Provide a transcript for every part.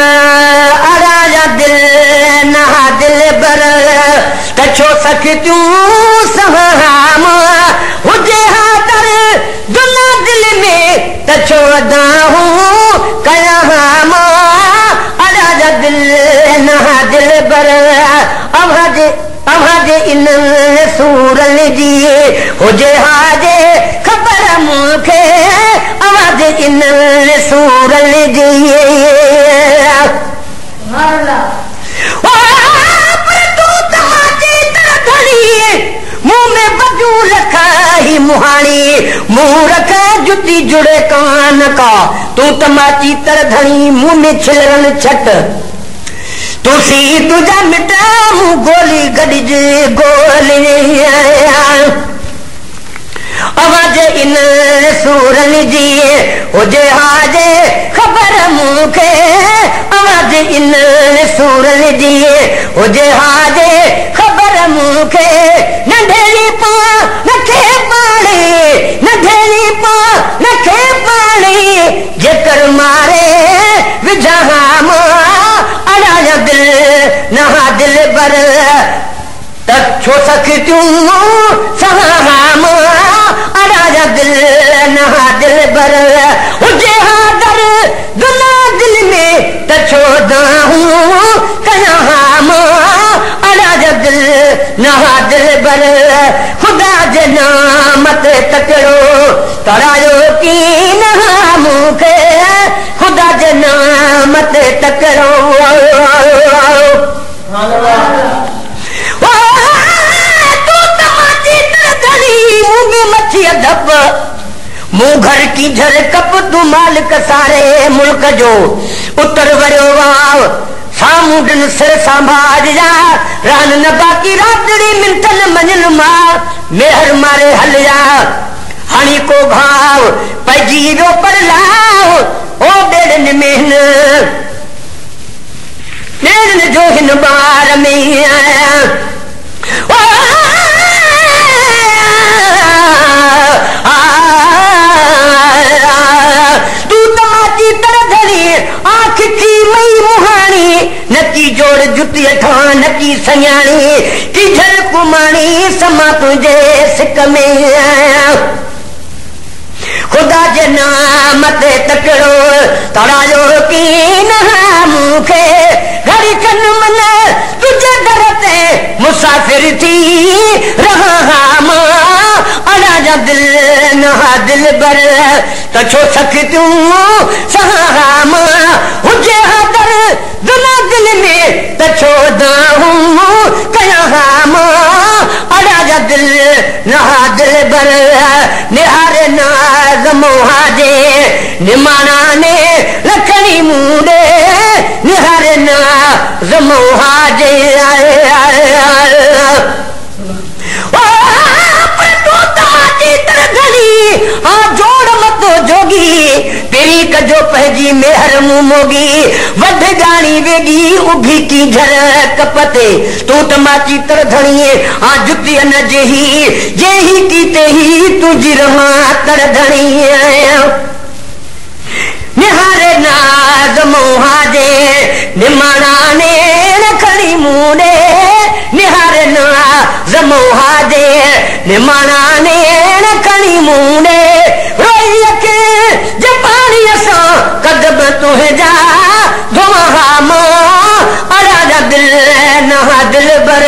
आराजा दिल नहा दिल बर कछो सख तू सहाम हुजे हादर दुना दिल में कछो दाहू कयाम आराजा दिल नहा दिल बर अभाजे इन सूरल जी हुजे हाजे खबर मुखे आवाज इन सूरल जी मुंह में बजू रखाही मुहानी मुंह रखा जुती जुड़े कान का तू तमाची तर धनी मुंह में छिलरन छट तुसी तुझा मिटा मुंह गोली गडिज गोली आवाज इन सूरन जी हुजे हाजे खबर मुखे आवाज इन सूरन जी हुजे हाजे खबर मुखे नंढेली पा नखे पाणी नंढेली पा नखे पाणी जेकर मारे विजहाम अड़ा दिल नहा दिल बर छो सखियूं सहाम आराजा दिल नहा दिल बर हुजे हादर दुना दिल में तछो दाहू कयाम आराजा दिल नहा दिल बर खुदा जे नाम ते तकड़ो तरायो की नहा मुखे खुदा जे नाम ते तकड़ो मुंह घर की झर कप तू मालिक सारे मुल्क जो उतर वरियो वाव सामुंडन सिर संभाल जा रान न बाकी रातड़ी मिंटन मंजन मां मेहर मारे हल जा हणी को घाव पजी रो पर लाव ओ डेड़न मेहन डेड़न जो हिन बार में नकी जोड़ जुती ठा नकी सयाणी की झल कुमाणी समा तुझे सिक में खुदा जे नाम ते तकड़ो तड़ायो की नहा मुखे घर कन मन तुझे दर ते मुसाफिर थी रहा अड़ा दिल नहा दिल बर तछो सखियूं सहाम हुजे हादर दुना दिल में तछो दाहू कयाम अड़ा दिल नहा दिल बर निहारे नाज मोहाजे निमाना ने लखनी मूडे निहारे नाज मोहाजे जो पहजी मेहर मुमोगी वध गानी वेगी उभी की झर कपते तू तमाची तर धणिए आ जुती न जेही जेही कीते ही तुझी रहा तर धणिए निहारे नाज मोहाजे निमाना ने रखणी मूने निहारे नाज मोहाजे निमाना ने रखणी मूने रोई के जपानी असा कदम तुहे जा धुआम अड़ा दिल नहा दिल बर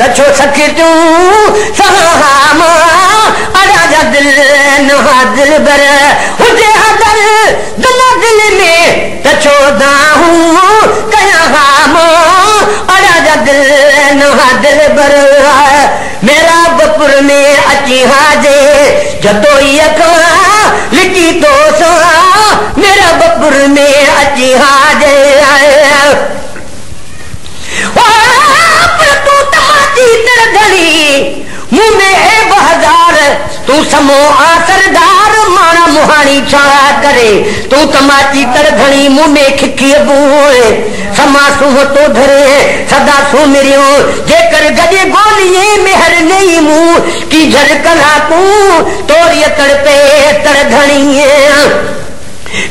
तछो सखियूं सहाम अड़ा दिल नहा दिल बर हुजे हादर दुना दिल में तछो दाहू कयाम अड़ा दिल नहा दिल बर मेरा बपुर में अची हाजे जतोई लिखी तो सा मेरा बपुर में अची हाजे तू तमाची तर धनी मुंह में है बहजार तू समो आ सरदार माना मुहानी छा करे तू तमाची तर धनी मुंह में खिखी बूए समा सुह तो धरे सदा सु मिरियो जेकर गजे गोलिए मेहर नहीं मुंह की झर कला तू तोरिय तड़पे तर धनी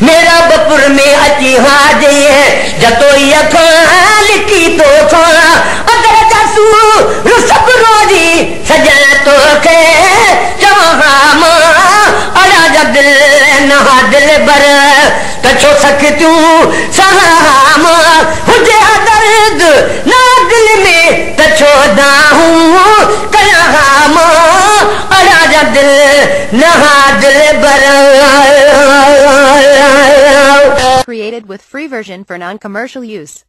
मेरा बपुर में अची हाजे जतोई अखां लिखी तो सोना अदर जासू रुसब रोजी सजन तो के जहां अड़ा जदिल नहा दिल बर तछो सकतूं सहाम हुजे दर्द ना दिल में तछो दाहूं कलाम अड़ा जदिल नहा दिल बर Created with free version for non-commercial use.